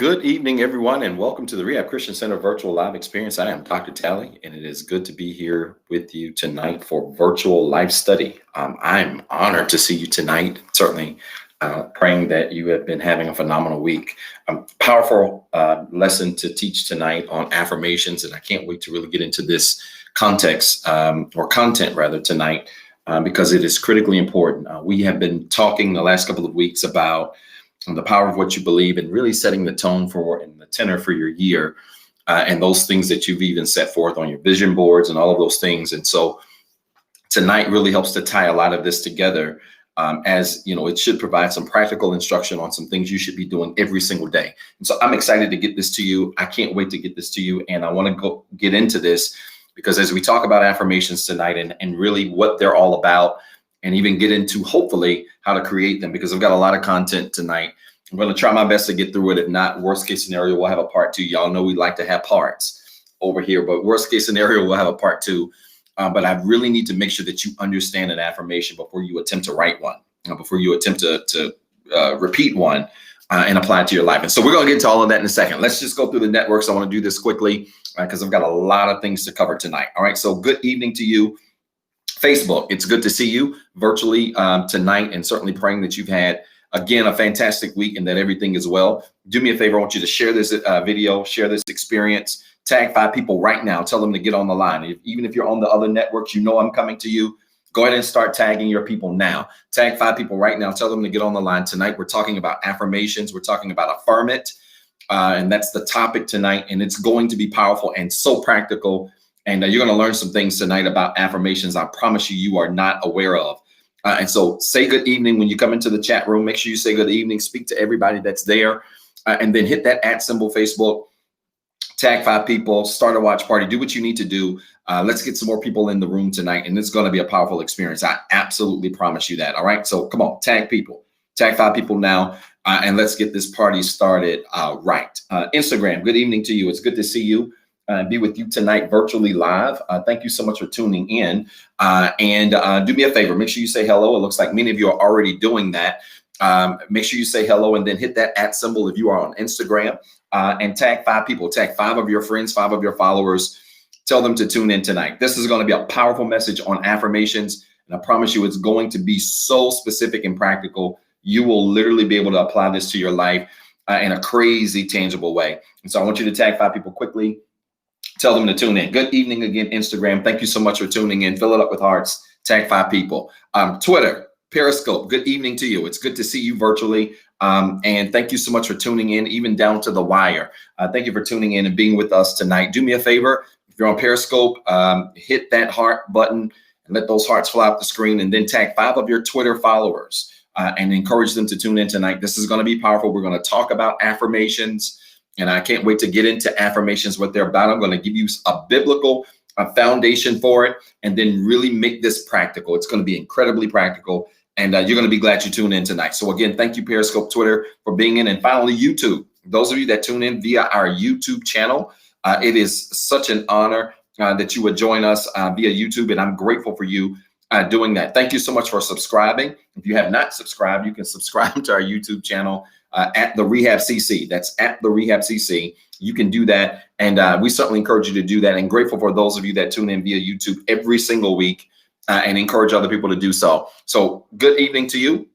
Good evening, everyone, and welcome to the Rehab Christian Center virtual live experience. I am Dr. Talley, and it is good to be here with you tonight for virtual life study. I'm honored to see you tonight. Certainly praying that you have been having a phenomenal week. Powerful lesson to teach tonight on affirmations, and I can't wait to really get into this context or content rather tonight because it is critically important. We have been talking the last couple of weeks about the power of what you believe and really setting the tone for and the tenor for your year and those things that you've even set forth on your vision boards and all of those things. And so tonight really helps to tie a lot of this together as, you know, it should provide some practical instruction on some things you should be doing every single day. And so I'm excited to get this to you. I can't wait to get this to you. And I want to get into this because as we talk about affirmations tonight and really what they're all about, and even get into hopefully how to create them, because I've got a lot of content tonight. I'm going to try my best to get through it. If not, worst case scenario, we'll have a part 2. Y'all know we like to have parts over here, but worst case scenario, we'll have a part 2. But I really need to make sure that you understand an affirmation before you attempt to write one, before you attempt to repeat one and apply it to your life. And so we're going to get into all of that in a second. Let's just go through the networks. I want to do this quickly because I've got a lot of things to cover tonight. All right, so good evening to you. Facebook, it's good to see you virtually tonight, and certainly praying that you've had, again, a fantastic week and that everything is well. Do me a favor. I want you to share this video, share this experience, tag 5 people right now. Tell them to get on the line. Even if you're on the other networks, you know I'm coming to you. Go ahead and start tagging your people now. Tag 5 people right now. Tell them to get on the line. Tonight, we're talking about affirmations. We're talking about affirm it. And that's the topic tonight. And it's going to be powerful and so practical. And you're going to learn some things tonight about affirmations I promise you are not aware of. And so say good evening when you come into the chat room. Make sure you say good evening. Speak to everybody that's there. And then hit that @ symbol Facebook. Tag 5 people. Start a watch party. Do what you need to do. Let's get some more people in the room tonight. And it's going to be a powerful experience. I absolutely promise you that. All right. So come on. Tag people. Tag 5 people now. And let's get this party started right. Instagram. Good evening to you. It's good to see you. Be with you tonight virtually live. Thank you so much for tuning in. And do me a favor. Make sure you say hello. It looks like many of you are already doing that. Make sure you say hello and then hit that @ symbol if you are on Instagram and tag 5 people. Tag 5 of your friends, 5 of your followers. Tell them to tune in tonight. This is going to be a powerful message on affirmations. And I promise you it's going to be so specific and practical. You will literally be able to apply this to your life in a crazy, tangible way. And so I want you to tag 5 people quickly. Tell them to tune in. Good evening again, Instagram. Thank you so much for tuning in. Fill it up with hearts. Tag 5 people. Twitter, Periscope. Good evening to you. It's good to see you virtually. And thank you so much for tuning in, even down to the wire. Thank you for tuning in and being with us tonight. Do me a favor. If you're on Periscope, hit that heart button and let those hearts fly up the screen, and then tag 5 of your Twitter followers and encourage them to tune in tonight. This is going to be powerful. We're going to talk about affirmations. And I can't wait to get into affirmations, what they're about. I'm going to give you a biblical foundation for it and then really make this practical. It's going to be incredibly practical. And you're going to be glad you tuned in tonight. So again, thank you, Periscope, Twitter, for being in. And finally, YouTube. Those of you that tune in via our YouTube channel, it is such an honor that you would join us via YouTube. And I'm grateful for you doing that. Thank you so much for subscribing. If you have not subscribed, you can subscribe to our YouTube channel. At TheREHABCC. That's at TheREHABCC. You can do that. And we certainly encourage you to do that. And grateful for those of you that tune in via YouTube every single week and encourage other people to do so. So good evening to you.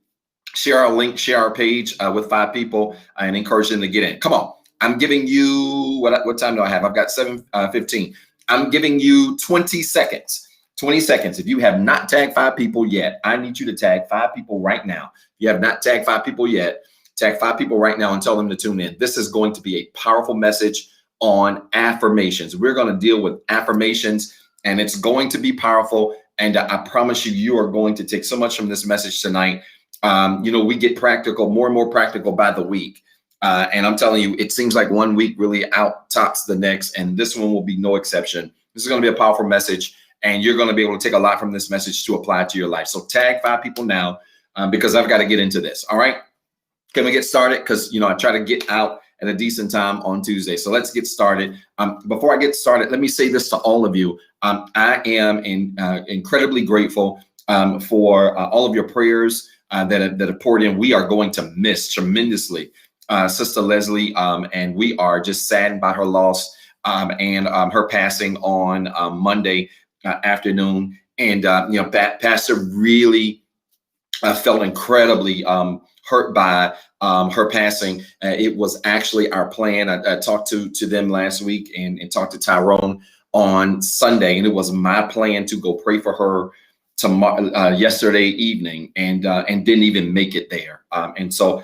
Share our link, share our page with 5 people and encourage them to get in. Come on. I'm giving you, what time do I have? I've got 7:15. I'm giving you 20 seconds. 20 seconds. If you have not tagged 5 people yet, I need you to tag 5 people right now. If you have not tagged 5 people yet, tag 5 people right now and tell them to tune in. This is going to be a powerful message on affirmations. We're going to deal with affirmations and it's going to be powerful. And I promise you, you are going to take so much from this message tonight. You know, we get practical, more and more practical by the week. And I'm telling you, it seems like one week really out tops the next. And this one will be no exception. This is going to be a powerful message and you're going to be able to take a lot from this message to apply it to your life. So tag 5 people now because I've got to get into this. All right. Can we get started? Because, you know, I try to get out at a decent time on Tuesday. So let's get started. Before I get started, let me say this to all of you. I am incredibly grateful for all of your prayers that have poured in. We are going to miss tremendously Sister Leslie, and we are just saddened by her loss and her passing on Monday afternoon. And Pastor really felt incredibly hurt by her passing. It was actually our plan. I talked to them last week and talked to Tyrone on Sunday, and it was my plan to go pray for her yesterday evening, and didn't even make it there. And so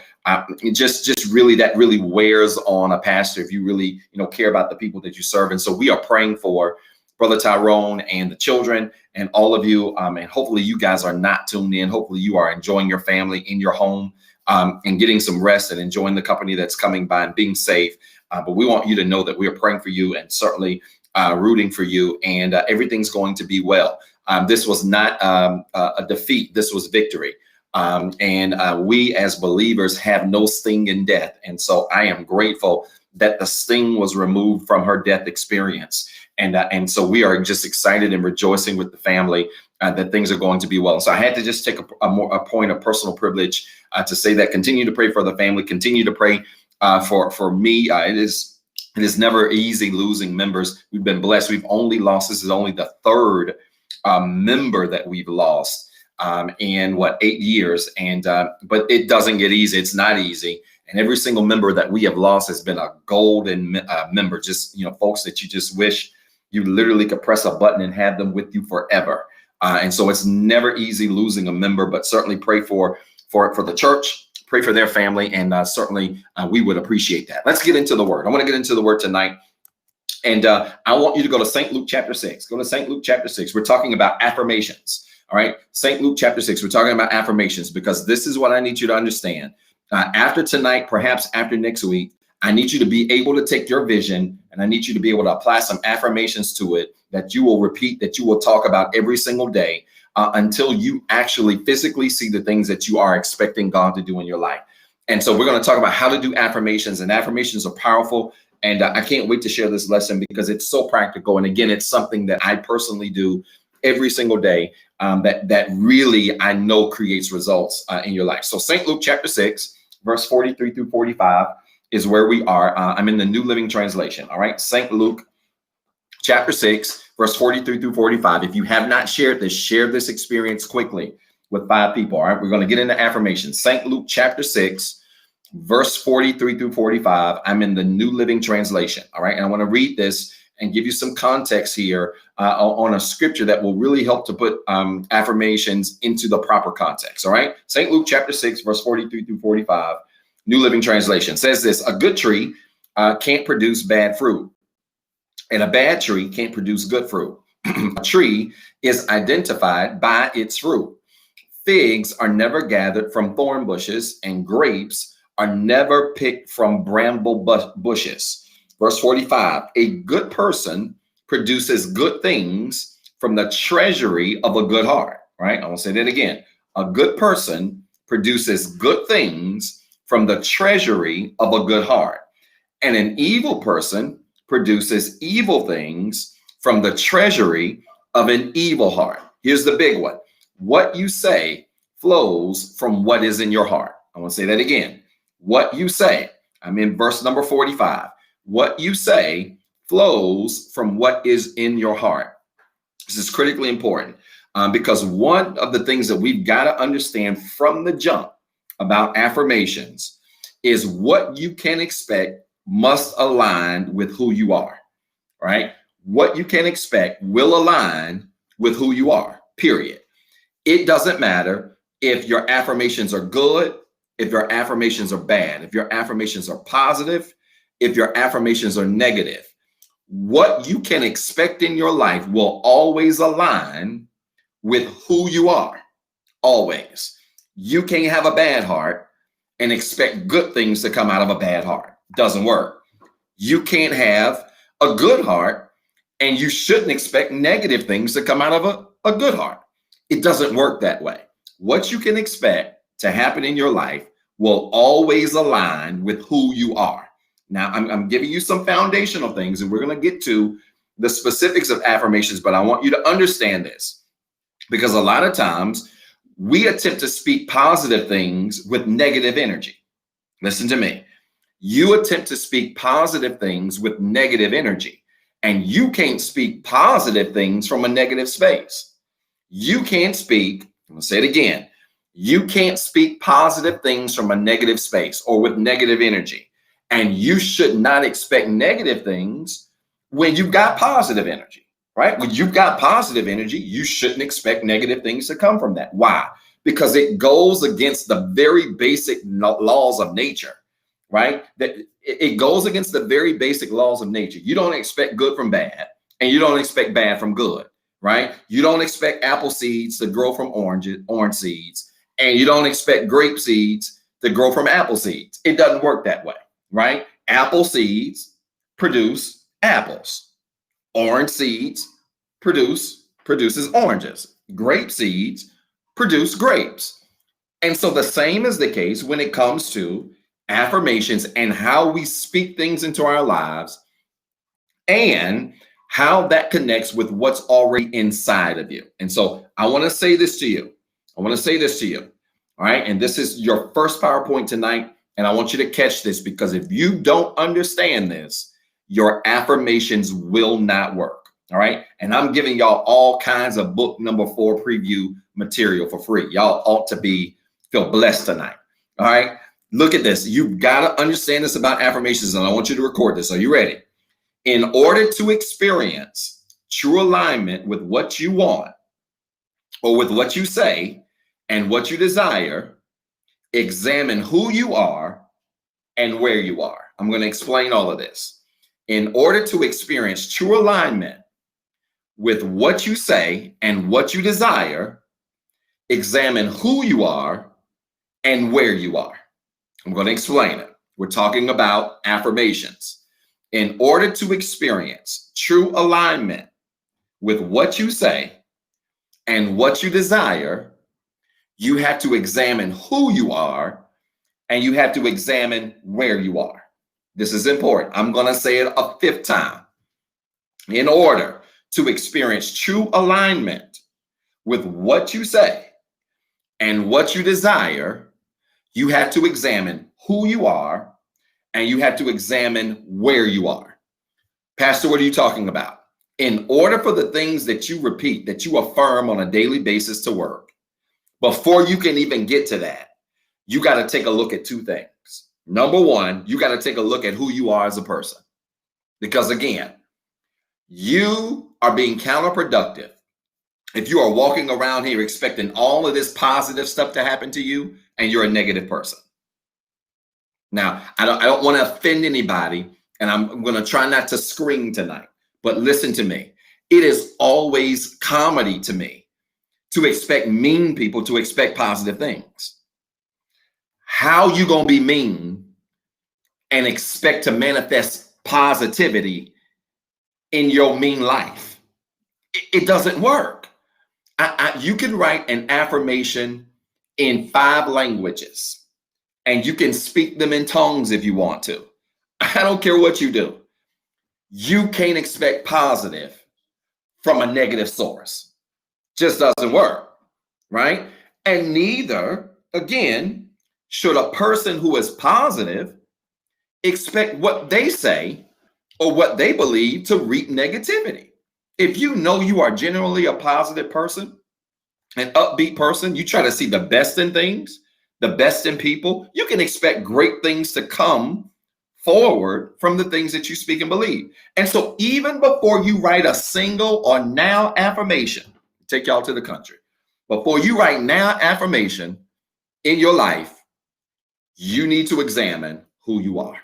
just really, that really wears on a pastor if you really care about the people that you serve. And so we are praying for Brother Tyrone and the children and all of you. And hopefully you guys are not tuned in. Hopefully you are enjoying your family in your home and getting some rest and enjoying the company that's coming by and being safe. But we want you to know that we are praying for you and certainly rooting for you, and everything's going to be well. This was not a defeat. This was victory. And we as believers have no sting in death. And so I am grateful that the sting was removed from her death experience. And so we are just excited and rejoicing with the family that things are going to be well. So I had to just take a point of personal privilege to say that. Continue to pray for the family. Continue to pray for me. It is never easy losing members. We've been blessed. We've only lost, this is only the third member that we've lost in 8 years. And but it doesn't get easy. It's not easy. And every single member that we have lost has been a golden member. Just folks that you just wish you literally could press a button and have them with you forever. And so it's never easy losing a member, but certainly pray for the church. Pray for their family, and certainly we would appreciate that. Let's get into the word. I want to get into the word tonight. And I want you to go to St. Luke chapter 6. Go to St. Luke chapter 6. We're talking about affirmations. All right. St. Luke chapter 6. We're talking about affirmations because this is what I need you to understand. After tonight, perhaps after next week, I need you to be able to take your vision and I need you to be able to apply some affirmations to it that you will repeat, that you will talk about every single day until you actually physically see the things that you are expecting God to do in your life. And so we're going to talk about how to do affirmations, and affirmations are powerful. And I can't wait to share this lesson because it's so practical. And again, it's something that I personally do every single day that really I know creates results in your life. So St. Luke chapter 6, verse 43 through 45 is where we are. I'm in the New Living Translation. All right. St. Luke chapter 6, verse 43 through 45. If you have not shared this, share this experience quickly with 5 people. All right. We're going to get into affirmations. St. Luke chapter 6, verse 43 through 45. I'm in the New Living Translation. All right. And I want to read this and give you some context here on a scripture that will really help to put affirmations into the proper context. All right. St. Luke chapter 6, verse 43 through 45, New Living Translation says this: a good tree can't produce bad fruit, and a bad tree can't produce good fruit. A tree is identified by its fruit. Figs are never gathered from thorn bushes, and grapes are never picked from bramble bushes. Verse 45, a good person produces good things from the treasury of a good heart. Right? I will say that again. A good person produces good things from the treasury of a good heart. And an evil person produces evil things from the treasury of an evil heart. Here's the big one. What you say flows from what is in your heart. I want to say that again. What you say. I'm in verse number 45. What you say flows from what is in your heart. This is critically important because one of the things that we've got to understand from the jump about affirmations is what you can expect must align with who you are, right? What you can expect will align with who you are, period. It doesn't matter if your affirmations are good, if your affirmations are bad, if your affirmations are positive, if your affirmations are negative. What you can expect in your life will always align with who you are, always. You can't have a bad heart and expect good things to come out of a bad heart. Doesn't work. You can't have a good heart and you shouldn't expect negative things to come out of a good heart. It doesn't work that way. What you can expect to happen in your life will always align with who you are. Now, I'm giving you some foundational things, and we're going to get to the specifics of affirmations, but I want you to understand this because a lot of times we attempt to speak positive things with negative energy. Listen to me. You attempt to speak positive things with negative energy, and you can't speak positive things from a negative space. You can't speak, I'm gonna say it again, you can't speak positive things from a negative space or with negative energy. And you should not expect negative things when you've got positive energy, right? When you've got positive energy, you shouldn't expect negative things to come from that. Why? Because it goes against the very basic laws of nature, right? That it goes against the very basic laws of nature. You don't expect good from bad, and you don't expect bad from good, right? You don't expect apple seeds to grow from orange seeds, and you don't expect grape seeds to grow from apple seeds. It doesn't work that way, right? Apple seeds produce apples. Orange seeds produces oranges. Grape seeds produce grapes. And so the same is the case when it comes to affirmations and how we speak things into our lives and how that connects with what's already inside of you. And so I want to say this to you. All right. And this is your first PowerPoint tonight. And I want you to catch this, because if you don't understand this, your affirmations will not work. All right. And I'm giving y'all all kinds of book number 4 preview material for free. Y'all ought to feel blessed tonight. All right. Look at this. You've got to understand this about affirmations, and I want you to record this. Are you ready? In order to experience true alignment with what you want, or with what you say and what you desire, examine who you are and where you are. I'm going to explain all of this. In order to experience true alignment with what you say and what you desire, examine who you are and where you are. I'm going to explain it. We're talking about affirmations. In order to experience true alignment with what you say and what you desire, you have to examine who you are and you have to examine where you are. This is important. I'm going to say it a 5th time. In order to experience true alignment with what you say and what you desire, you have to examine who you are and you have to examine where you are. Pastor, what are you talking about? In order for the things that you repeat, that you affirm on a daily basis to work, before you can even get to that, you got to take a look at 2 things. Number 1, you got to take a look at who you are as a person. Because again, you are being counterproductive if you are walking around here expecting all of this positive stuff to happen to you and you're a negative person. Now, I don't want to offend anybody, and I'm going to try not to scream tonight, but listen to me. It is always comedy to me to expect mean people to expect positive things. How you going to be mean and expect to manifest positivity in your mean life? It doesn't work. You can write an affirmation in 5 languages. And you can speak them in tongues if you want to. I don't care what you do. You can't expect positive from a negative source. Just doesn't work, right? And neither, again, should a person who is positive expect what they say or what they believe to reap negativity. If you know you are generally a positive person, an upbeat person, you try to see the best in things, the best in people, you can expect great things to come forward from the things that you speak and believe. And so even before you write a single or now affirmation, take y'all to the country, before you write now affirmation in your life, you need to examine who you are.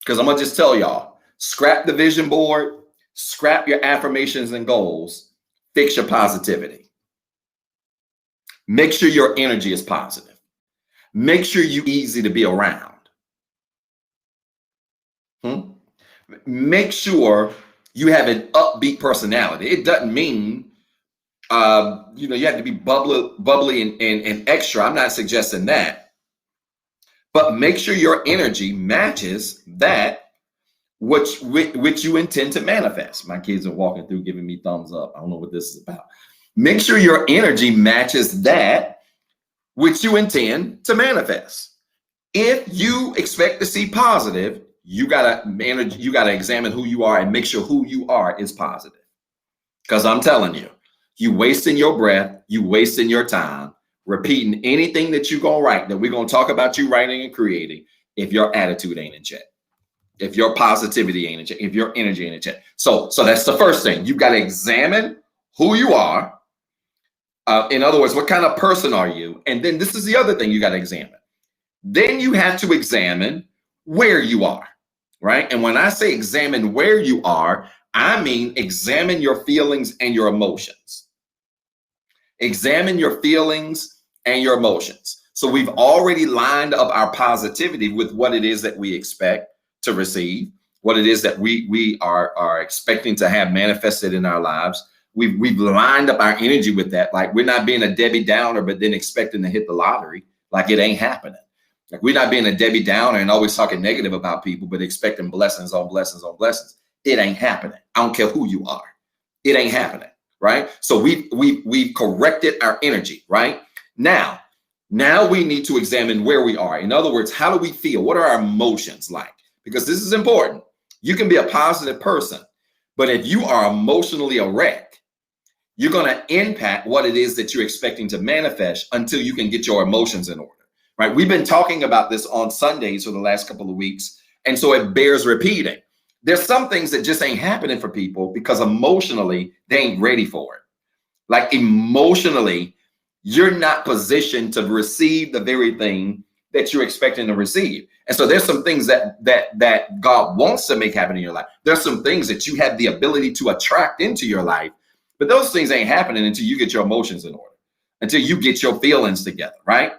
Because I'm going to just tell y'all, scrap the vision board, scrap your affirmations and goals, fix your positivity. Make sure your energy is positive. Make sure you're easy to be around. Make sure you have an upbeat personality. It doesn't mean, you have to be bubbly and extra. I'm not suggesting that. But make sure your energy matches that which you intend to manifest. My kids are walking through giving me thumbs up. I don't know what this is about. Make sure your energy matches that which you intend to manifest. If you expect to see positive, you gotta examine who you are and make sure who you are is positive. Because I'm telling you, you wasting your breath, you wasting your time, repeating anything that you're gonna write, that we're gonna talk about you writing and creating, if your attitude ain't in check, if your positivity ain't in check, if your energy ain't in check. So that's the first thing. You got to examine who you are. In other words, what kind of person are you? And then this is the other thing you got to examine. Then you have to examine where you are, right? And when I say examine where you are, I mean examine your feelings and your emotions. Examine your feelings and your emotions. So we've already lined up our positivity with what it is that we expect to receive, what it is that we are expecting to have manifested in our lives. We've lined up our energy with that. Like, we're not being a Debbie Downer, but then expecting to hit the lottery. Like, it ain't happening. Like, we're not being a Debbie Downer and always talking negative about people, but expecting blessings on blessings on blessings. It ain't happening. I don't care who you are. It ain't happening, right? So we've corrected our energy, right? Now we need to examine where we are. In other words, how do we feel? What are our emotions like? Because this is important. You can be a positive person, but if you are emotionally a wreck, you're going to impact what it is that you're expecting to manifest until you can get your emotions in order, right? We've been talking about this on Sundays for the last couple of weeks, and so it bears repeating. There's some things that just ain't happening for people because emotionally they ain't ready for it. Like, emotionally, you're not positioned to receive the very thing that you're expecting to receive. And so there's some things that God wants to make happen in your life. There's some things that you have the ability to attract into your life, but those things ain't happening until you get your emotions in order, until you get your feelings together, right?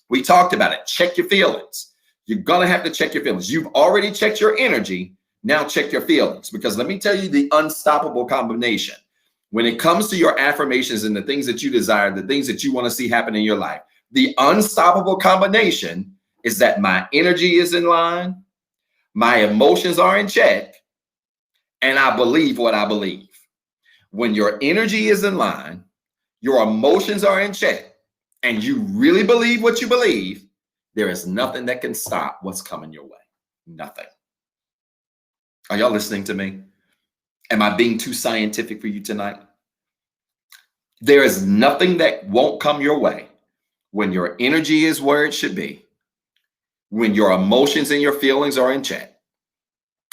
We talked about it. Check your feelings. You're going to have to check your feelings. You've already checked your energy. Now check your feelings, because let me tell you the unstoppable combination. When it comes to your affirmations and the things that you desire, the things that you want to see happen in your life, the unstoppable combination is that my energy is in line, my emotions are in check, and I believe what I believe. When your energy is in line, your emotions are in check, and you really believe what you believe, there is nothing that can stop what's coming your way. Nothing. Are y'all listening to me? Am I being too scientific for you tonight? There is nothing that won't come your way when your energy is where it should be, when your emotions and your feelings are in check,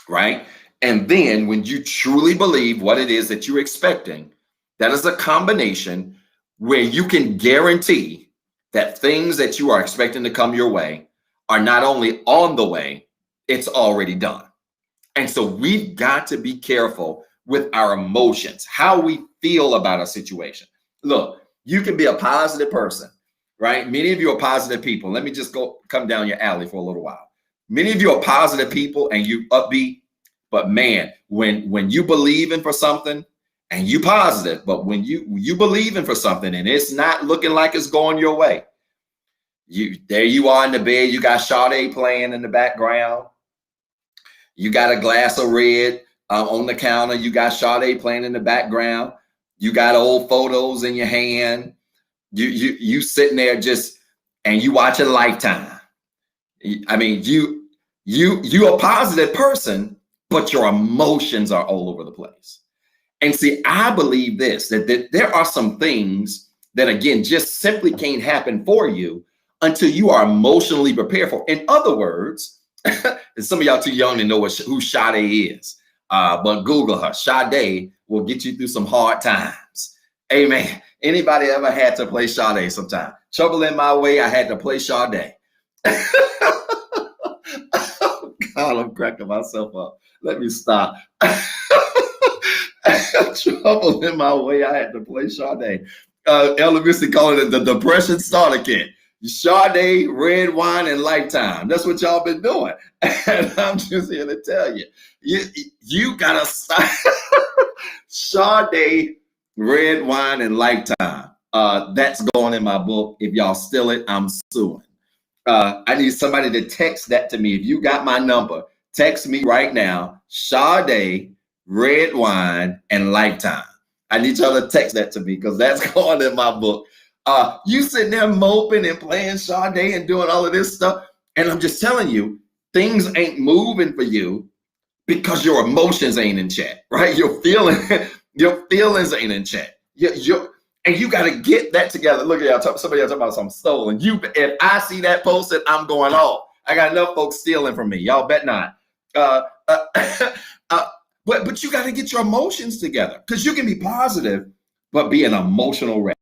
right? And then when you truly believe what it is that you're expecting, that is a combination where you can guarantee that things that you are expecting to come your way are not only on the way, it's already done. And so we've got to be careful with our emotions, how we feel about a situation. Look, you can be a positive person, right? Many of you are positive people. Let me just come down your alley for a little while. Many of you are positive people and you upbeat, but man, when you believing for something and you positive, but when you believing for something and it's not looking like it's going your way, there you are in the bed, you got Sade playing in the background. You got a glass of red on the counter. You got Sade playing in the background. You got old photos in your hand. You sitting there and you watching Lifetime. I mean, you a positive person, but your emotions are all over the place. And see, I believe this, that there are some things that, again, just simply can't happen for you until you are emotionally prepared for. In other words, and some of y'all too young to know who Sade is, but Google her. Sade will get you through some hard times. Amen. Anybody ever had to play Sade sometime? Trouble in my way, I had to play Sade. Oh, God, I'm cracking myself up. Let me stop. Trouble in my way, I had to play Sade. Elder Missy called it the Depression Starter Kit. Sade, red wine, and Lifetime. That's what y'all been doing. And I'm just here to tell you, you gotta stop. Sade, red wine, and Lifetime. That's going in my book. If y'all steal it, I'm suing. I need somebody to text that to me. If you got my number, text me right now. Sade, red wine, and Lifetime. I need y'all to text that to me because that's going in my book. You sitting there moping and playing Sade and doing all of this stuff, And I'm just telling you, things ain't moving for you because your emotions ain't in check, right? Your feelings ain't in check. And you got to get that together. Look at y'all, somebody else talking about something stolen. If I see that posted, I'm going off. I got enough folks stealing from me. Y'all bet not. But you got to get your emotions together, because you can be positive, but be an emotional wreck.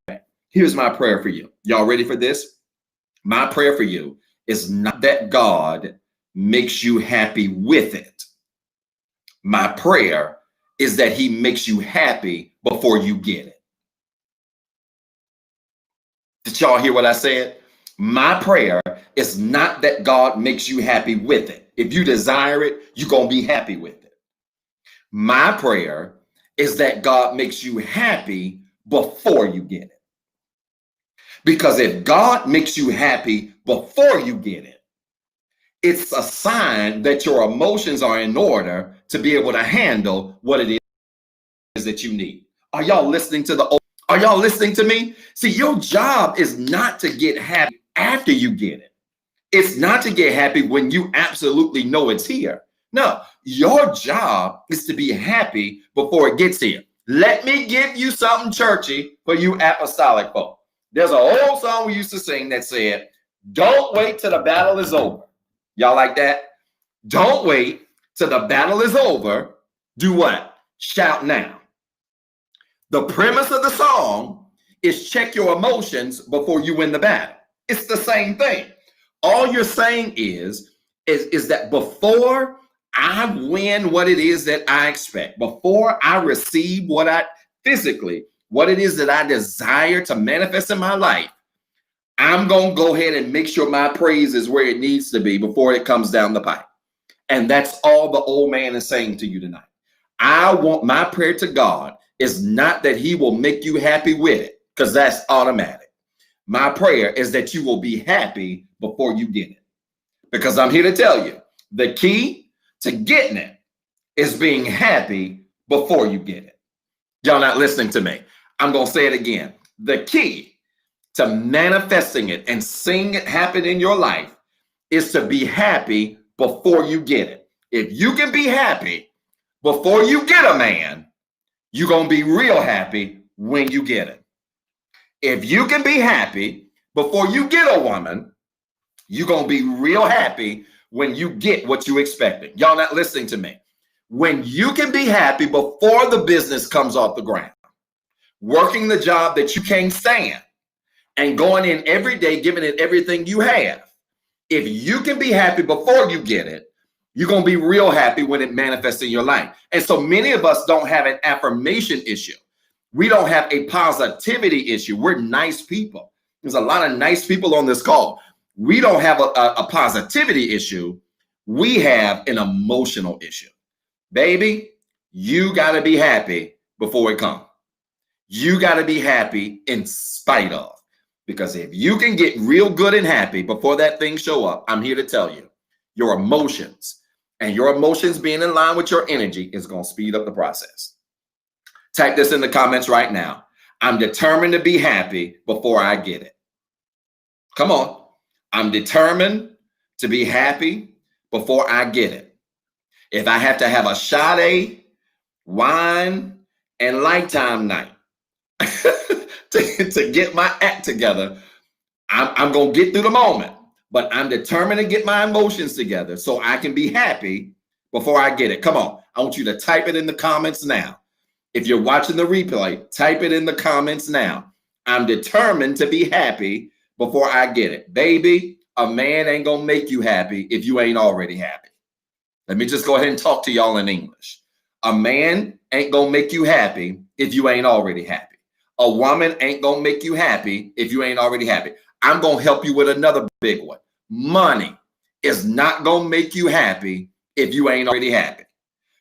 Here's my prayer for you. Y'all ready for this? My prayer for you is not that God makes you happy with it. My prayer is that he makes you happy before you get it. Did y'all hear what I said? My prayer is not that God makes you happy with it. If you desire it, you're going to be happy with it. My prayer is that God makes you happy before you get it. Because if God makes you happy before you get it, it's a sign that your emotions are in order to be able to handle what it is that you need. Are y'all listening to are y'all listening to me? See, your job is not to get happy after you get it. It's not to get happy when you absolutely know it's here. No, your job is to be happy before it gets here. Let me give you something churchy for you apostolic folk. There's an old song we used to sing that said, "Don't wait till the battle is over." Y'all like that? Don't wait till the battle is over. Do what? Shout now. The premise of the song is check your emotions before you win the battle. It's the same thing. All you're saying is that before I win what it is that I expect, before I receive what it is that I desire to manifest in my life, I'm going to go ahead and make sure my praise is where it needs to be before it comes down the pipe. And that's all the old man is saying to you tonight. I want my prayer to God is not that he will make you happy with it, because that's automatic. My prayer is that you will be happy before you get it. Because I'm here to tell you, the key to getting it is being happy before you get it. Y'all not listening to me. I'm going to say it again. The key to manifesting it and seeing it happen in your life is to be happy before you get it. If you can be happy before you get a man, you're going to be real happy when you get it. If you can be happy before you get a woman, you're going to be real happy when you get what you expected. Y'all not listening to me. When you can be happy before the business comes off the ground, working the job that you can't stand, and going in every day, giving it everything you have. If you can be happy before you get it, you're going to be real happy when it manifests in your life. And so many of us don't have an affirmation issue. We don't have a positivity issue. We're nice people. There's a lot of nice people on this call. We don't have a positivity issue. We have an emotional issue. Baby, you got to be happy before it comes. You got to be happy in spite of. Because if you can get real good and happy before that thing show up, I'm here to tell you, your emotions being in line with your energy is going to speed up the process. Type this in the comments right now. I'm determined to be happy before I get it. Come on. I'm determined to be happy before I get it. If I have to have a Sade, wine, and Lifetime night to get my act together, I'm going to get through the moment. But I'm determined to get my emotions together so I can be happy before I get it. Come on. I want you to type it in the comments now. If you're watching the replay, type it in the comments now. I'm determined to be happy before I get it. Baby, a man ain't going to make you happy if you ain't already happy. Let me just go ahead and talk to y'all in English. A man ain't going to make you happy if you ain't already happy. A woman ain't going to make you happy if you ain't already happy. I'm going to help you with another big one. Money is not going to make you happy if you ain't already happy.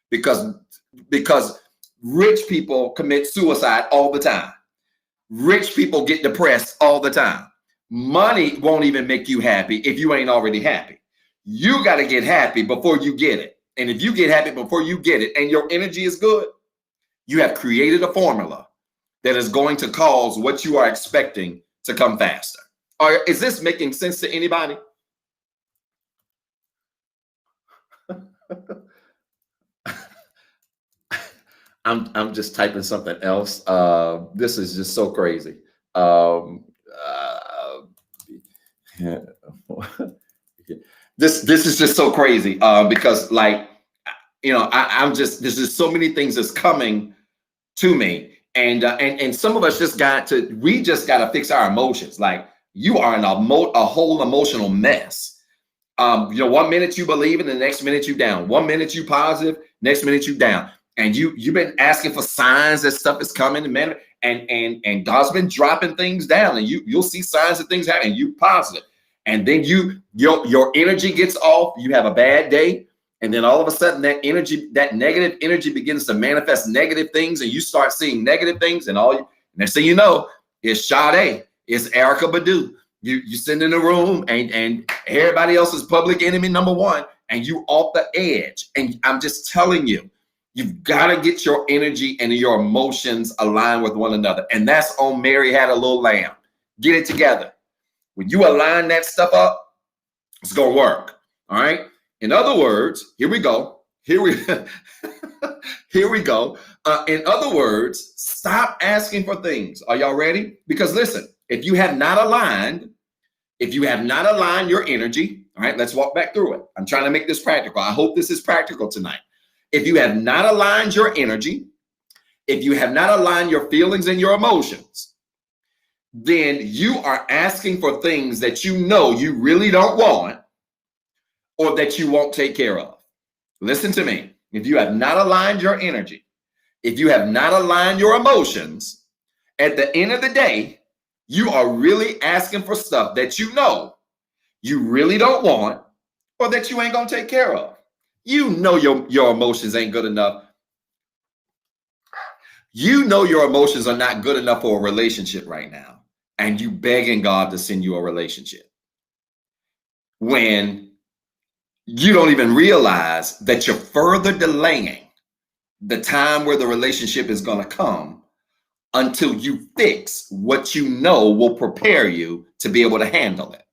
Because rich people commit suicide all the time. Rich people get depressed all the time. Money won't even make you happy if you ain't already happy. You got to get happy before you get it. And if you get happy before you get it and your energy is good, you have created a formula that is going to cause what you are expecting to come faster. Or is this making sense to anybody? I'm just typing something else. This is just so crazy. Um, uh, yeah. This is just so crazy because like I'm just there's just so many things that's coming to me, and some of us just got to fix our emotions. Like you are in a whole emotional mess. 1 minute you believe in, the next minute you down. 1 minute you positive, next minute you down. And you've been asking for signs that stuff is coming, man, and God's been dropping things down, and you'll see signs of things happening. You positive, and then your energy gets off. You have a bad day, and then all of a sudden that negative energy begins to manifest negative things, and you start seeing negative things, and next thing you know, it's Sade, it's Erica Badu. You sit in the room, and everybody else is public enemy number one, and you off the edge. And I'm just telling you, you've got to get your energy and your emotions aligned with one another. And that's on Mary Had a Little Lamb. Get it together. When you align that stuff up, it's going to work. All right. In other words, here we go. Here we go. In other words, stop asking for things. Are y'all ready? Because listen, if you have not aligned your energy, all right, let's walk back through it. I'm trying to make this practical. I hope this is practical tonight. If you have not aligned your energy, if you have not aligned your feelings and your emotions, then you are asking for things that you know you really don't want or that you won't take care of. Listen to me. If you have not aligned your energy, if you have not aligned your emotions, at the end of the day, you are really asking for stuff that you know you really don't want or that you ain't going to take care of. You know your emotions ain't good enough. You know your emotions are not good enough for a relationship right now, and you begging God to send you a relationship when you don't even realize that you're further delaying the time where the relationship is going to come until you fix what you know will prepare you to be able to handle it.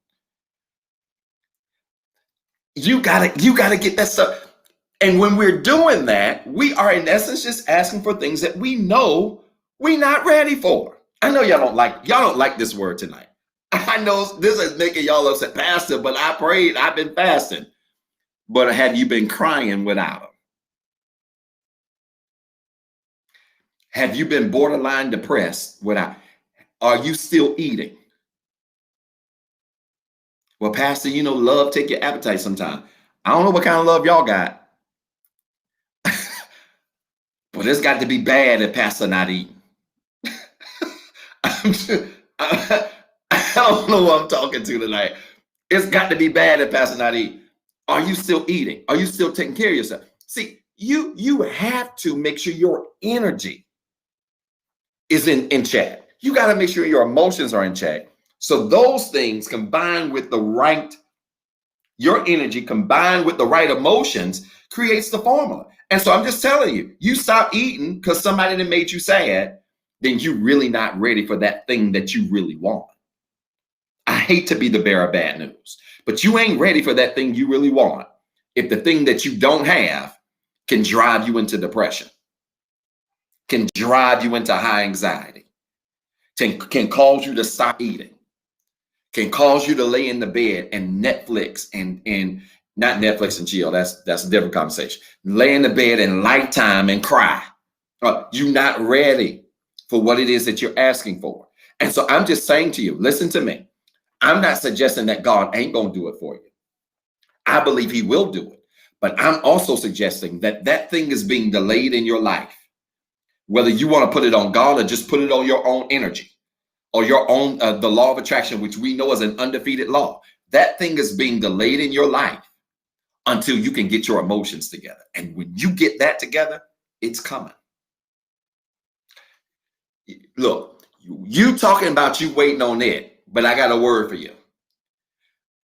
You gotta get that stuff. And when we're doing that, we are in essence just asking for things that we know we're not ready for. I know y'all don't like this word tonight. I know this is making y'all upset, Pastor, but I prayed, I've been fasting. But have you been crying without them? Have you been borderline depressed without? Are you still eating? Well, Pastor, love take your appetite sometimes. I don't know what kind of love y'all got. But it's got to be bad if Pastor not eating. I don't know who I'm talking to tonight. It's got to be bad if Pastor not eating. Are you still eating? Are you still taking care of yourself? See, you have to make sure your energy is in check. You got to make sure your emotions are in check. So those things combined with your energy combined with the right emotions creates the formula. And so I'm just telling you, you stop eating because somebody that made you sad, then you're really not ready for that thing that you really want. I hate to be the bearer of bad news, but you ain't ready for that thing you really want if the thing that you don't have can drive you into depression, can drive you into high anxiety, can cause you to stop eating, can cause you to lay in the bed and Netflix and not Netflix and chill. That's a different conversation. Lay in the bed and Lifetime and cry. You're not ready for what it is that you're asking for. And so I'm just saying to you, listen to me. I'm not suggesting that God ain't going to do it for you. I believe he will do it. But I'm also suggesting that that thing is being delayed in your life. Whether you want to put it on God or just put it on your own energy or your own, the law of attraction, which we know is an undefeated law. That thing is being delayed in your life until you can get your emotions together. And when you get that together, it's coming. Look, you talking about you waiting on it, but I got a word for you.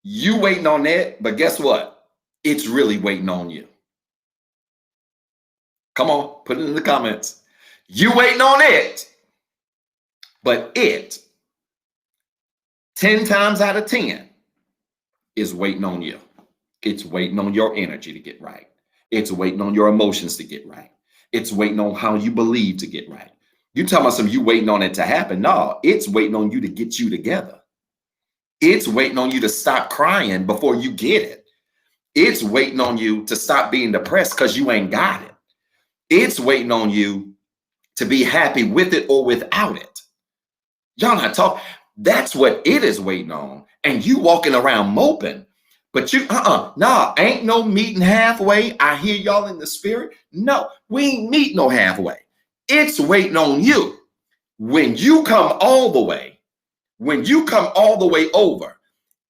You waiting on it, but guess what? It's really waiting on you. Come on, put it in the comments. You waiting on it, but it 10 times out of 10 is waiting on you. It's waiting on your energy to get right. It's waiting on your emotions to get right. It's waiting on how you believe to get right. You talking about you waiting on it to happen. No, it's waiting on you to get you together. It's waiting on you to stop crying before you get it. It's waiting on you to stop being depressed because you ain't got it. It's waiting on you to be happy with it or without it. Y'all not talking. That's what it is waiting on. And you walking around moping. But you, nah, ain't no meeting halfway. I hear y'all in the spirit. No, we ain't meet no halfway. It's waiting on you. When you come all the way, when you come all the way over,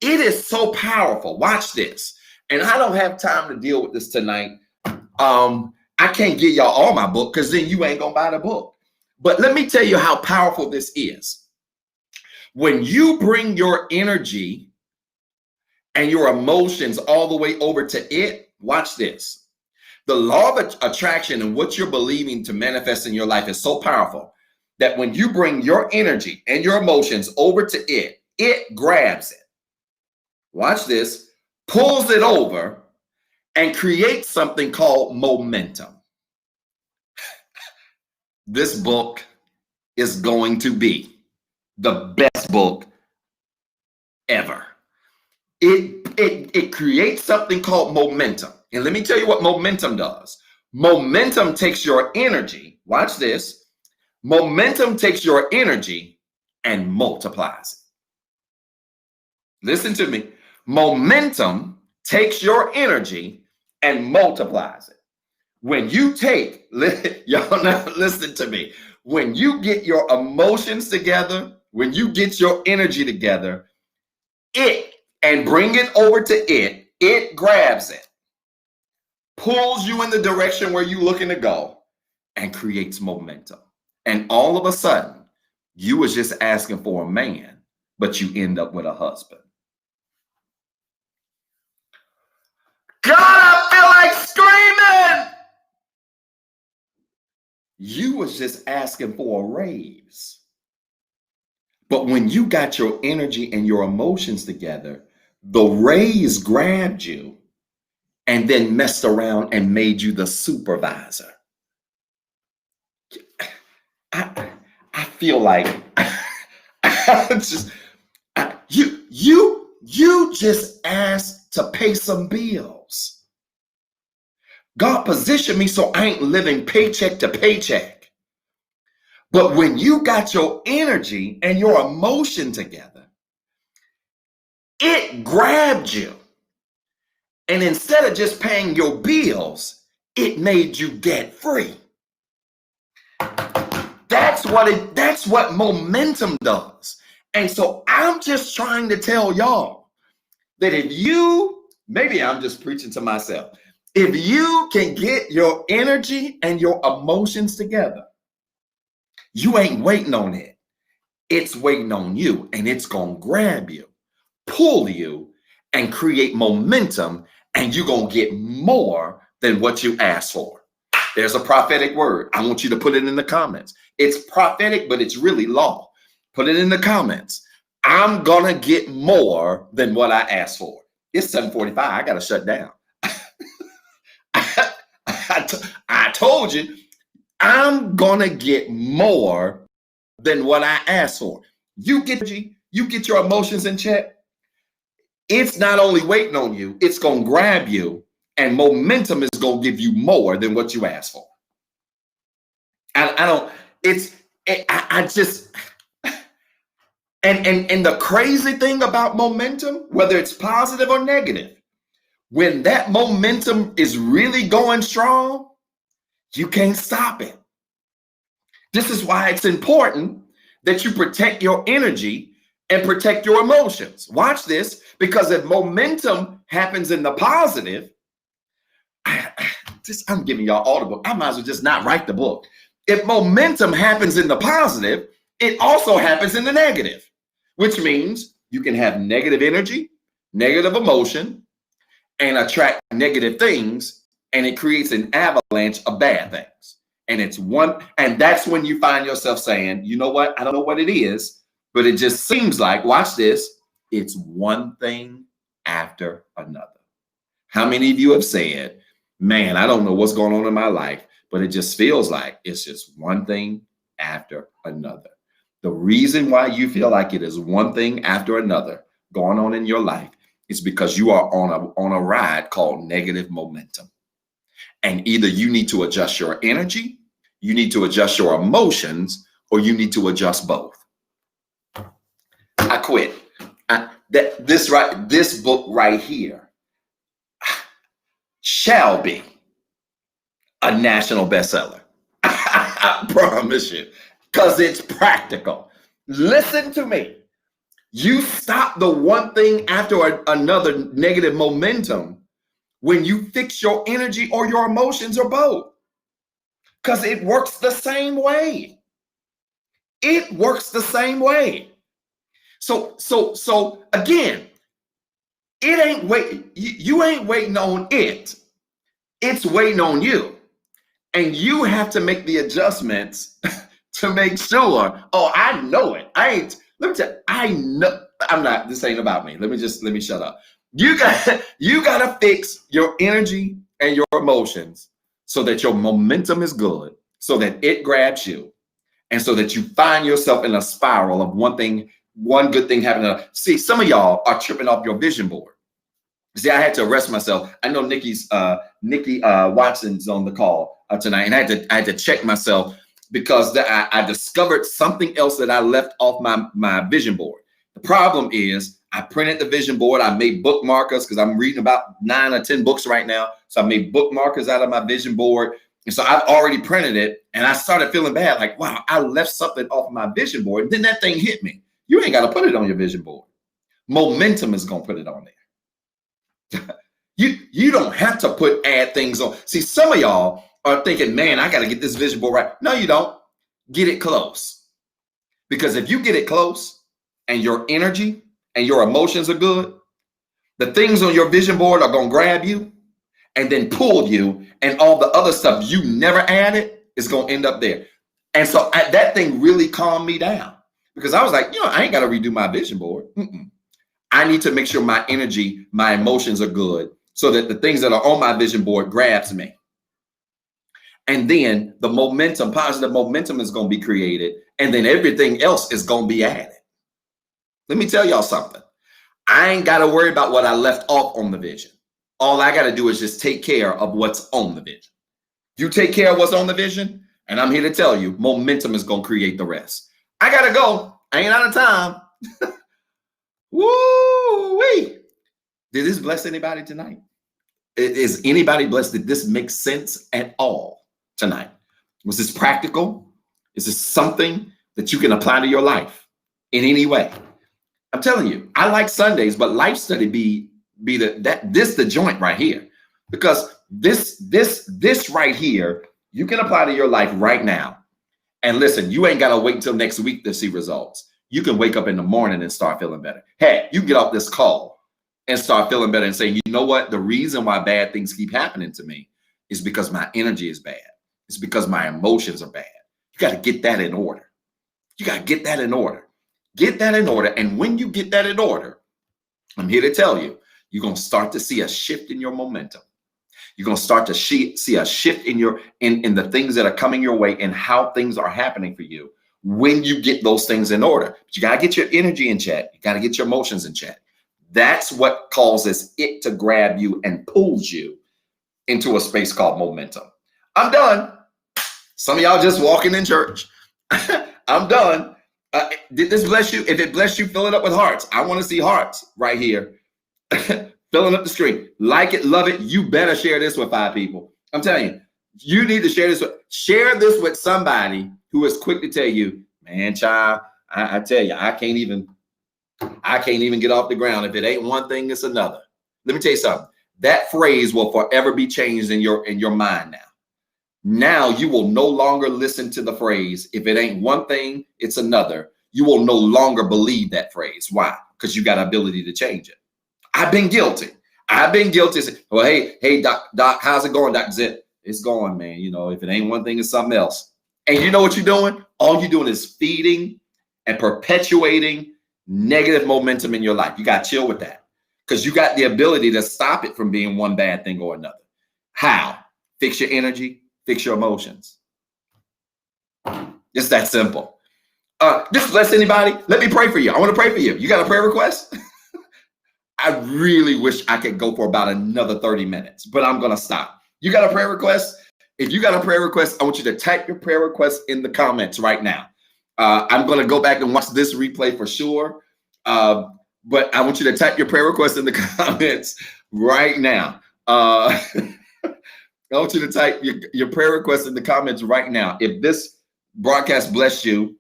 it is so powerful. Watch this. And I don't have time to deal with this tonight. I can't give y'all all my book because then you ain't gonna buy the book. But let me tell you how powerful this is. When you bring your energy and your emotions all the way over to it, watch this. The law of attraction and what you're believing to manifest in your life is so powerful that when you bring your energy and your emotions over to it, it grabs it. Watch this, pulls it over and creates something called momentum. This book is going to be the best book ever. It creates something called momentum. And let me tell you what momentum does. Momentum takes your energy. Watch this. Momentum takes your energy and multiplies it. Listen to me. Momentum takes your energy and multiplies it. When you take, y'all now listen to me. When you get your emotions together, when you get your energy together, and bring it over to it grabs it, pulls you in the direction where you're looking to go, and creates momentum. And all of a sudden, you was just asking for a man, but you end up with a husband. God, I feel like screaming. You was just asking for a raise. But when you got your energy and your emotions together, the raise grabbed you and then messed around and made you the supervisor. I feel like you just asked to pay some bills. God positioned me so I ain't living paycheck to paycheck. But when you got your energy and your emotion together, it grabbed you. And instead of just paying your bills, it made you debt free. That's what momentum does. And so I'm just trying to tell y'all that if you, maybe I'm just preaching to myself, if you can get your energy and your emotions together, you ain't waiting on it. It's waiting on you, and it's going to grab you, pull you, and create momentum, and you're going to get more than what you asked for. There's a prophetic word. I want you to put it in the comments. It's prophetic, but it's really law. Put it in the comments. I'm going to get more than what I asked for. It's 7:45. I got to shut down. I told you, I'm going to get more than what I asked for. You get your emotions in check. It's not only waiting on you, it's going to grab you, and momentum is going to give you more than what you asked for. And the crazy thing about momentum, whether it's positive or negative, when that momentum is really going strong, you can't stop it. This is why it's important that you protect your energy and protect your emotions. Watch this, because if momentum happens in the positive, I'm giving y'all all the book. I might as well just not write the book. If momentum happens in the positive, it also happens in the negative, which means you can have negative energy, negative emotion, and attract negative things, and it creates an avalanche of bad things. And that's when you find yourself saying, you know what? I don't know what it is, but it just seems like, watch this, it's one thing after another. How many of you have said, Man, I don't know what's going on in my life, but it just feels like it's just one thing after another. The reason why you feel like it is one thing after another going on in your life is because you are on a ride called negative momentum. And either you need to adjust your energy, you need to adjust your emotions, or you need to adjust both. I quit. This book right here shall be a national bestseller. I promise you, because it's practical. Listen to me. You stop the one thing after another negative momentum when you fix your energy or your emotions or both, because it works the same way. It works the same way. So again, it ain't wait. You ain't waiting on it. It's waiting on you. And you have to make the adjustments to make sure. Oh, I know it. Let me tell you, I know I'm not, this ain't about me. Let me shut up. You gotta fix your energy and your emotions so that your momentum is good, so that it grabs you, and so that you find yourself in a spiral of one good thing happening. See, some of y'all are tripping off your vision board. See, I had to arrest myself. I know Nikki Watson's on the call tonight, and I had to check myself because I discovered something else that I left off my vision board. The problem is I printed the vision board. I made bookmarkers because I'm reading about 9 or 10 books right now. So I made bookmarkers out of my vision board. And so I've already printed it, and I started feeling bad. Like, wow, I left something off of my vision board. And then that thing hit me. You ain't got to put it on your vision board. Momentum is going to put it on there. You don't have to add things on. See, some of y'all are thinking, man, I got to get this vision board right. No, you don't. Get it close. Because if you get it close and your energy and your emotions are good, the things on your vision board are going to grab you and then pull you, and all the other stuff you never added is going to end up there. And so that thing really calmed me down, because I was like, I ain't got to redo my vision board. I need to make sure my energy, my emotions are good so that the things that are on my vision board grabs me. And then the momentum, positive momentum is going to be created, and then everything else is going to be added. Let me tell y'all something. I ain't got to worry about what I left off on the vision. All I got to do is just take care of what's on the vision. You take care of what's on the vision, and I'm here to tell you, momentum is going to create the rest. I got to go. I ain't out of time. Woo-wee. Did this bless anybody tonight? Is anybody blessed? Did this make sense at all tonight? Was this practical? Is this something that you can apply to your life in any way? I'm telling you, I like Sundays, but life study be the joint right here, because this right here you can apply to your life right now. And listen, you ain't got to wait until next week to see results. You can wake up in the morning and start feeling better. Hey, you get off this call and start feeling better and say, you know what? The reason why bad things keep happening to me is because my energy is bad. It's because my emotions are bad. You got to get that in order. You got to get that in order. Get that in order. And when you get that in order, I'm here to tell you, you're going to start to see a shift in your momentum. You're going to start to see a shift in the things that are coming your way and how things are happening for you when you get those things in order. But you got to get your energy in check. You got to get your emotions in check. That's what causes it to grab you and pulls you into a space called momentum. I'm done. Some of y'all just walking in church. I'm done. Did this bless you? If it blessed you, fill it up with hearts. I want to see hearts right here. Filling up the screen. Like it, love it. You better share this with 5 people. I'm telling you, you need to share this with somebody who is quick to tell you, man, child, I tell you, I can't even get off the ground. If it ain't one thing, it's another. Let me tell you something. That phrase will forever be changed in your mind now. Now you will no longer listen to the phrase, if it ain't one thing, it's another. You will no longer believe that phrase. Why? Because you got the ability to change it. I've been guilty. Well, hey, Doc, how's it going, Dr. Zip? It's going, man. If it ain't one thing, it's something else. And you know what you're doing? All you're doing is feeding and perpetuating negative momentum in your life. You got to chill with that, because you got the ability to stop it from being one bad thing or another. How? Fix your energy, fix your emotions. It's that simple. Just bless anybody. Let me pray for you. I want to pray for you. You got a prayer request? I really wish I could go for about another 30 minutes, but I'm going to stop. You got a prayer request? If you got a prayer request, I want you to type your prayer request in the comments right now. I'm going to go back and watch this replay for sure. But I want you to type your prayer request in the comments right now. I want you to type your prayer request in the comments right now. If this broadcast blessed you,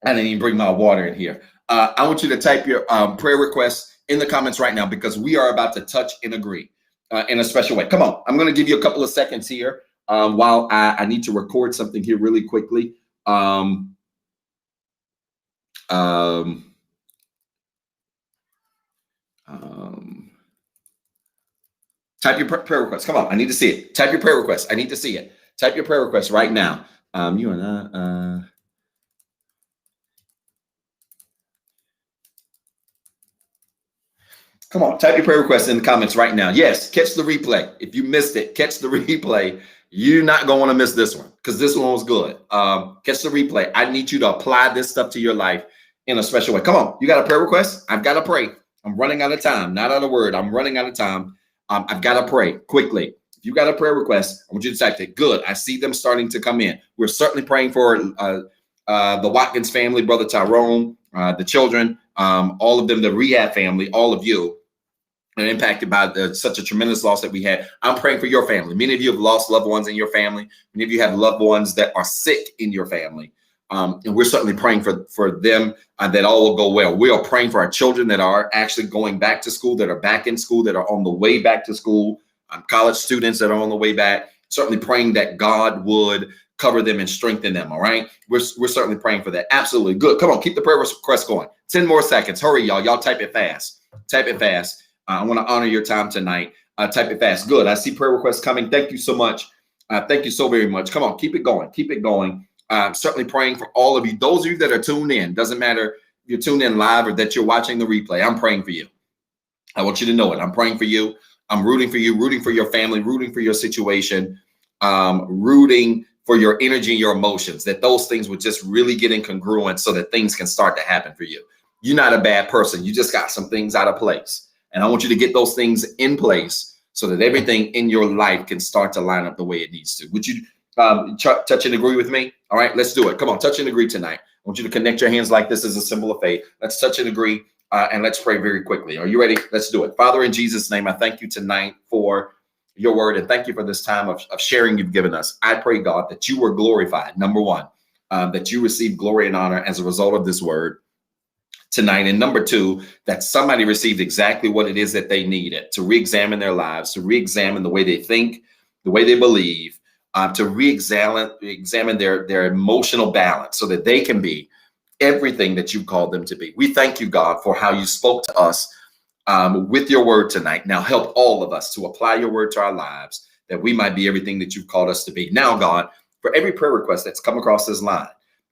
I didn't even bring my water in here. I want you to type your prayer request in the comments right now, because we are about to touch and agree in a special way. Come on. I'm going to give you a couple of seconds here while I need to record something here really quickly. Type your prayer request. Come on. I need to see it. Type your prayer request. I need to see it. Type your prayer request right now. You and I. Come on, type your prayer request in the comments right now. Yes, catch the replay. If you missed it, catch the replay. You're not going to want to miss this one, because this one was good. Catch the replay. I need you to apply this stuff to your life in a special way. Come on, you got a prayer request? I've got to pray. I'm running out of time. Not out of word. I'm running out of time. I've got to pray quickly. If you got a prayer request, I want you to type it. Good. I see them starting to come in. We're certainly praying for the Watkins family, Brother Tyrone, the children, all of them, the Rehab family, all of you. And impacted by such a tremendous loss that we had. I'm praying for your family. Many of you have lost loved ones in your family. Many of you have loved ones that are sick in your family. And we're certainly praying for them that all will go well. We are praying for our children that are actually going back to school, that are back in school, that are on the way back to school, college students that are on the way back. Certainly praying that God would cover them and strengthen them. All right. We're certainly praying for that. Absolutely. Good. Come on. Keep the prayer request going. 10 more seconds. Hurry, y'all. Y'all type it fast. Type it fast. I want to honor your time tonight. Type it fast. Good. I see prayer requests coming. Thank you so much. Thank you so very much. Come on, keep it going. Keep it going. Certainly praying for all of you. Those of you that are tuned in, doesn't matter if you're tuned in live or that you're watching the replay. I'm praying for you. I want you to know it. I'm praying for you. I'm rooting for you, rooting for your family, rooting for your situation, rooting for your energy and your emotions, that those things would just really get in congruence so that things can start to happen for you. You're not a bad person. You just got some things out of place. And I want you to get those things in place so that everything in your life can start to line up the way it needs to. Would you touch and agree with me? All right, let's do it. Come on, touch and agree tonight. I want you to connect your hands like this as a symbol of faith. Let's touch and agree, and let's pray very quickly. Are you ready? Let's do it. Father, in Jesus' name, I thank you tonight for your word, and thank you for this time of sharing you've given us. I pray, God, that you were glorified, number one, that you receive glory and honor as a result of this word tonight. And number two, that somebody received exactly what it is that they needed to re-examine their lives, to re-examine the way they think, the way they believe, to re-examine their emotional balance so that they can be everything that you called them to be. We thank you, God, for how you spoke to us with your word tonight. Now help all of us to apply your word to our lives, that we might be everything that you've called us to be. Now, God, for every prayer request that's come across this line,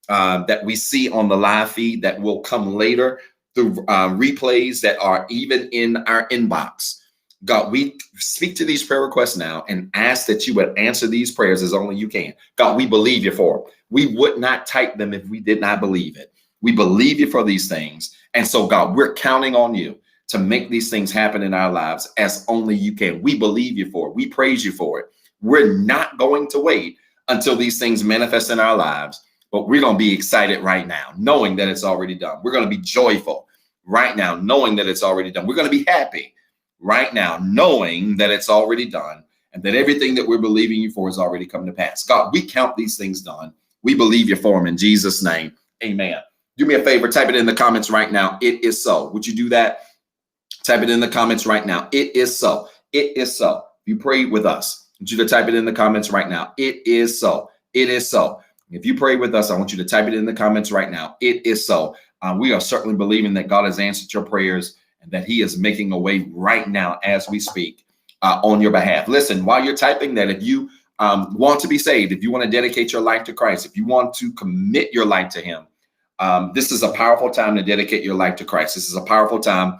that we see on the live feed, that will come later through replays that are even in our inbox. God, we speak to these prayer requests now and ask that you would answer these prayers as only you can. God, we believe you for them. We would not type them if we did not believe it. We believe you for these things. And so, God, we're counting on you to make these things happen in our lives as only you can. We believe you for it. We praise you for it. We're not going to wait until these things manifest in our lives. But we're going to be excited right now, knowing that it's already done. We're going to be joyful right now, knowing that it's already done. We're going to be happy right now, knowing that it's already done and that everything that we're believing you for is already come to pass. God, we count these things done. We believe you for them in Jesus' name. Amen. Do me a favor, type it in the comments right now. It is so. Would you do that? Type it in the comments right now. It is so. It is so. You prayed with us. I want you to type it in the comments right now. It is so. It is so. If you pray with us, I want you to type it in the comments right now. It is so. We are certainly believing that God has answered your prayers and that he is making a way right now as we speak on your behalf. Listen, while you're typing that, if you want to be saved, if you want to dedicate your life to Christ, if you want to commit your life to him, this is a powerful time to dedicate your life to Christ. This is a powerful time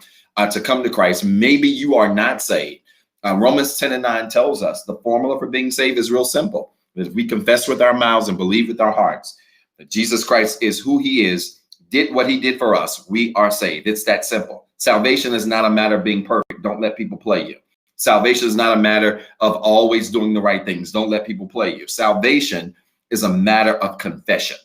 to come to Christ. Maybe you are not saved. Romans 10:9 tells us the formula for being saved is real simple. If we confess with our mouths and believe with our hearts that Jesus Christ is who he is, did what he did for us, we are saved. It's that simple. Salvation is not a matter of being perfect. Don't let people play you. Salvation is not a matter of always doing the right things. Don't let people play you. Salvation is a matter of confession.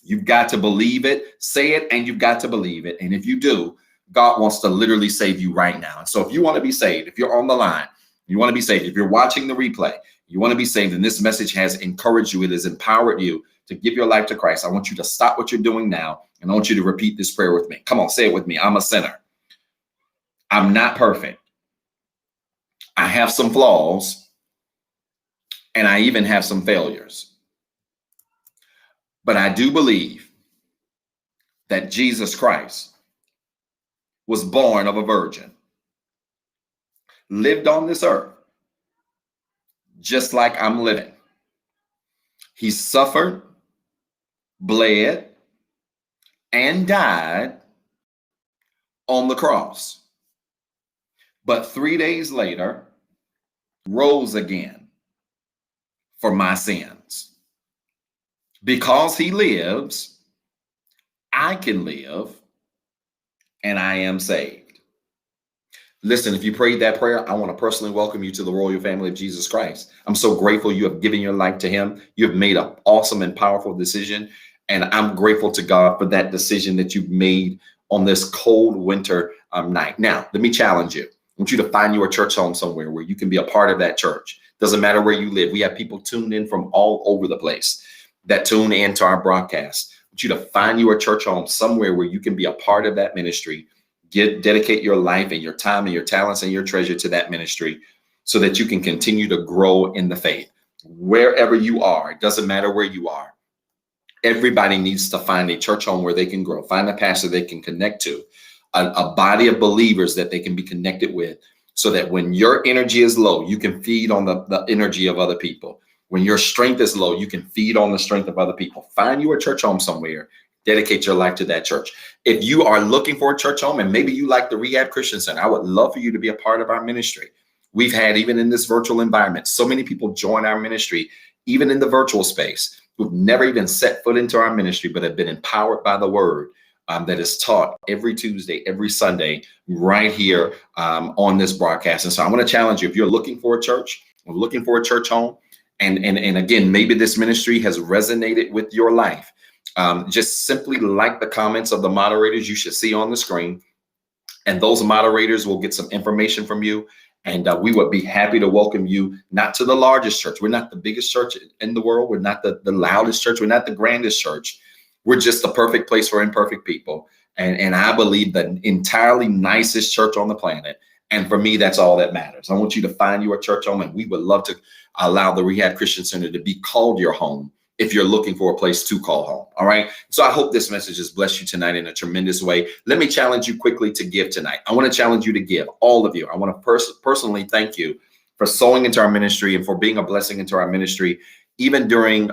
You've got to believe it, say it, and you've got to believe it. And if you do, God wants to literally save you right now. And so if you want to be saved, if you're on the line, you want to be saved, if you're watching the replay, you want to be saved, and this message has encouraged you, it has empowered you to give your life to Christ, I want you to stop what you're doing now, and I want you to repeat this prayer with me. Come on, say it with me. I'm a sinner. I'm not perfect. I have some flaws, and I even have some failures. But I do believe that Jesus Christ was born of a virgin, lived on this earth just like I'm living. He suffered, bled, and died on the cross. But 3 days later, rose again for my sins. Because he lives, I can live, and I am saved. Listen, if you prayed that prayer, I want to personally welcome you to the royal family of Jesus Christ. I'm so grateful you have given your life to him. You have made an awesome and powerful decision, and I'm grateful to God for that decision that you've made on this cold winter night. Now, let me challenge you. I want you to find your church home somewhere where you can be a part of that church. Doesn't matter where you live. We have people tuned in from all over the place that tune into our broadcast. I want you to find your church home somewhere where you can be a part of that ministry. Dedicate your life and your time and your talents and your treasure to that ministry so that you can continue to grow in the faith. Wherever you are, it doesn't matter where you are. Everybody needs to find a church home where they can grow, find a pastor they can connect to, a body of believers that they can be connected with, so that when your energy is low, you can feed on the energy of other people. When your strength is low, you can feed on the strength of other people. Find you a church home somewhere. Dedicate your life to that church. If you are looking for a church home, and maybe you like the Rehab Christian Center, I would love for you to be a part of our ministry. We've had, even in this virtual environment, so many people join our ministry, even in the virtual space, who've never even set foot into our ministry, but have been empowered by the word that is taught every Tuesday, every Sunday, right here on this broadcast. And so I want to challenge you, if you're looking for a church, or looking for a church home, and again, maybe this ministry has resonated with your life, just simply like the comments of the moderators you should see on the screen, and those moderators will get some information from you, and we would be happy to welcome you, not to the largest church. We're not the biggest church in the world. We're not the loudest church. We're not the grandest church. We're just the perfect place for imperfect people. And I believe the entirely nicest church on the planet. And for me, that's all that matters. I want you to find your church home, and we would love to allow the Rehab Christian Center to be called your home if you're looking for a place to call home. All right. So I hope this message has blessed you tonight in a tremendous way. Let me challenge you quickly to give tonight. I want to challenge you to give, all of you. I want to personally thank you for sowing into our ministry and for being a blessing into our ministry, even during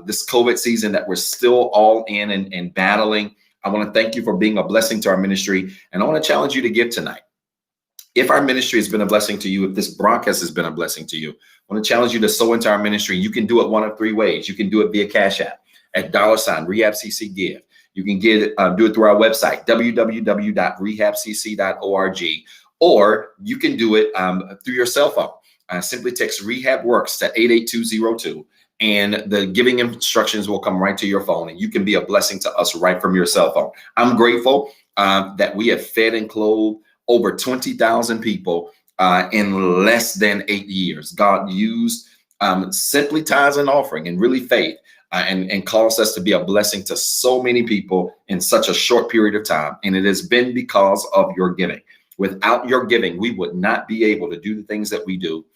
this COVID season that we're still all in and battling. I want to thank you for being a blessing to our ministry. And I want to challenge you to give tonight. If our ministry has been a blessing to you, if this broadcast has been a blessing to you, I want to challenge you to sow into our ministry. You can do it one of three ways. You can do it via CashAPP at $REHABCCGIVE. You can do it through our website, www.rehabcc.org, or you can do it through your cell phone. Simply text REHABWORKS to 88202, and the giving instructions will come right to your phone, and you can be a blessing to us right from your cell phone. I'm grateful that we have fed and clothed over 20,000 people in less than 8 years. God used simply tithes and offering and really faith and caused us to be a blessing to so many people in such a short period of time. And it has been because of your giving. Without your giving, we would not be able to do the things that we do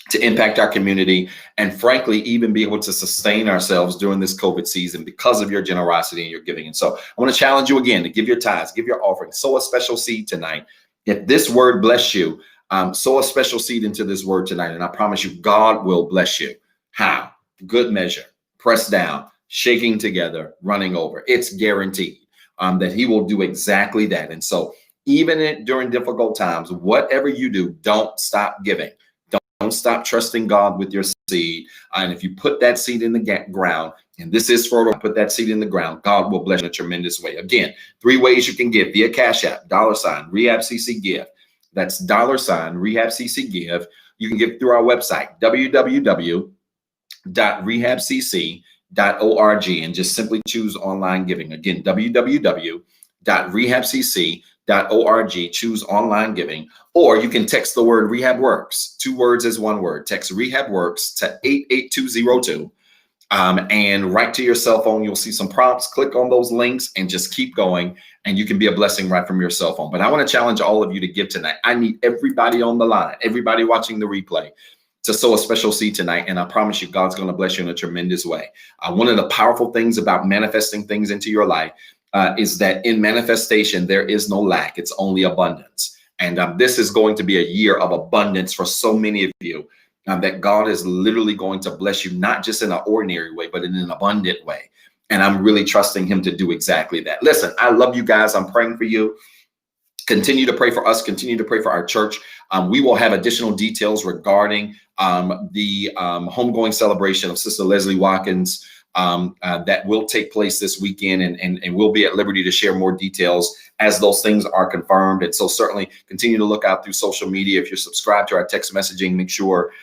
to impact our community, and frankly, even be able to sustain ourselves during this COVID season because of your generosity and your giving. And so I want to challenge you again to give your tithes, give your offering, sow a special seed tonight. If this word bless you, sow a special seed into this word tonight, and I promise you, God will bless you. How? Good measure, pressed down, shaking together, running over. It's guaranteed that he will do exactly that. And so Even during difficult times, whatever you do, don't stop giving. Don't stop trusting God with your seed. And if you put that seed in the ground, and this is fertile, put that seed in the ground, God will bless you in a tremendous way. Again, 3 ways you can give: via Cash App, $REHABCCGIVE. That's $REHABCCGIVE. You can give through our website, www.rehabcc.org, and just simply choose online giving. Again, www.rehabcc.org, choose online giving. Or you can text the word REHABWORKS, 2 words as 1 word. Text REHABWORKS to 88202. And right to your cell phone, you'll see some prompts. Click on those links and just keep going, and you can be a blessing right from your cell phone. But I want to challenge all of you to give tonight. I need everybody on the line, everybody watching the replay, to sow a special seed tonight. And I promise you, God's going to bless you in a tremendous way. One of the powerful things about manifesting things into your life is that in manifestation, there is no lack. It's only abundance. And this is going to be a year of abundance for so many of you. That God is literally going to bless you, not just in an ordinary way, but in an abundant way. And I'm really trusting him to do exactly that. Listen, I love you guys. I'm praying for you. Continue to pray for us. Continue to pray for our church. We will have additional details regarding the homegoing celebration of Sister Leslie Watkins that will take place this weekend. And we'll be at liberty to share more details as those things are confirmed. And so certainly continue to look out through social media. If you're subscribed to our text messaging, make sure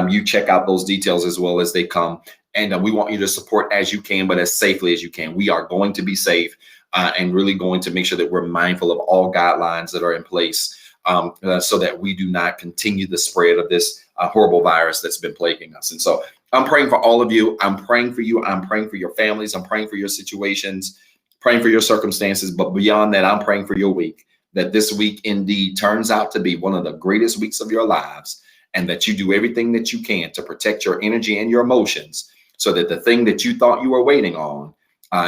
you check out those details as well as they come. And we want you to support as you can, but as safely as you can. We are going to be safe and really going to make sure that we're mindful of all guidelines that are in place so that we do not continue the spread of this horrible virus that's been plaguing us. And so I'm praying for all of you. I'm praying for you. I'm praying for your families. I'm praying for your situations, praying for your circumstances. But beyond that, I'm praying for your week, that this week indeed turns out to be one of the greatest weeks of your lives, and that you do everything that you can to protect your energy and your emotions so that the thing that you thought you were waiting on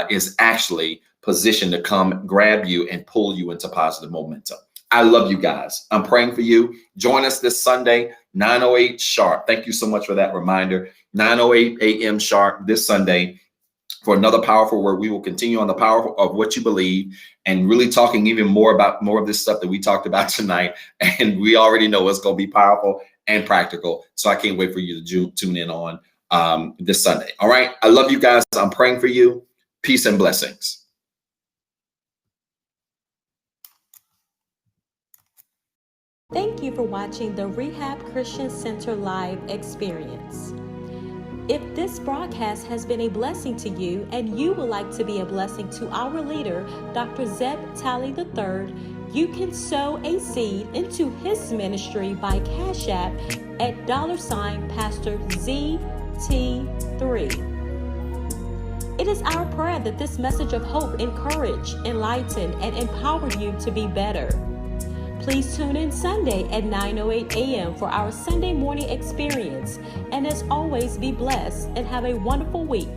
is actually positioned to come grab you and pull you into positive momentum. I love you guys. I'm praying for you. Join us this Sunday, 9:08 sharp. Thank you so much for that reminder. 9:08 a.m. sharp this Sunday for another powerful word. We will continue on the power of what you believe and really talking even more about more of this stuff that we talked about tonight. And we already know it's going to be powerful and practical. So I can't wait for you to tune in on this Sunday. All right. I love you guys. I'm praying for you. Peace and blessings. Thank you for watching the Rehab Christian Center live experience. If this broadcast has been a blessing to you and you would like to be a blessing to our leader, Dr. Zeb Talley III, you can sow a seed into his ministry by Cash App at $Pastor ZT3. It is our prayer that this message of hope encourage, enlighten, and empower you to be better. Please tune in Sunday at 9:08 a.m. for our Sunday morning experience. And as always, be blessed and have a wonderful week.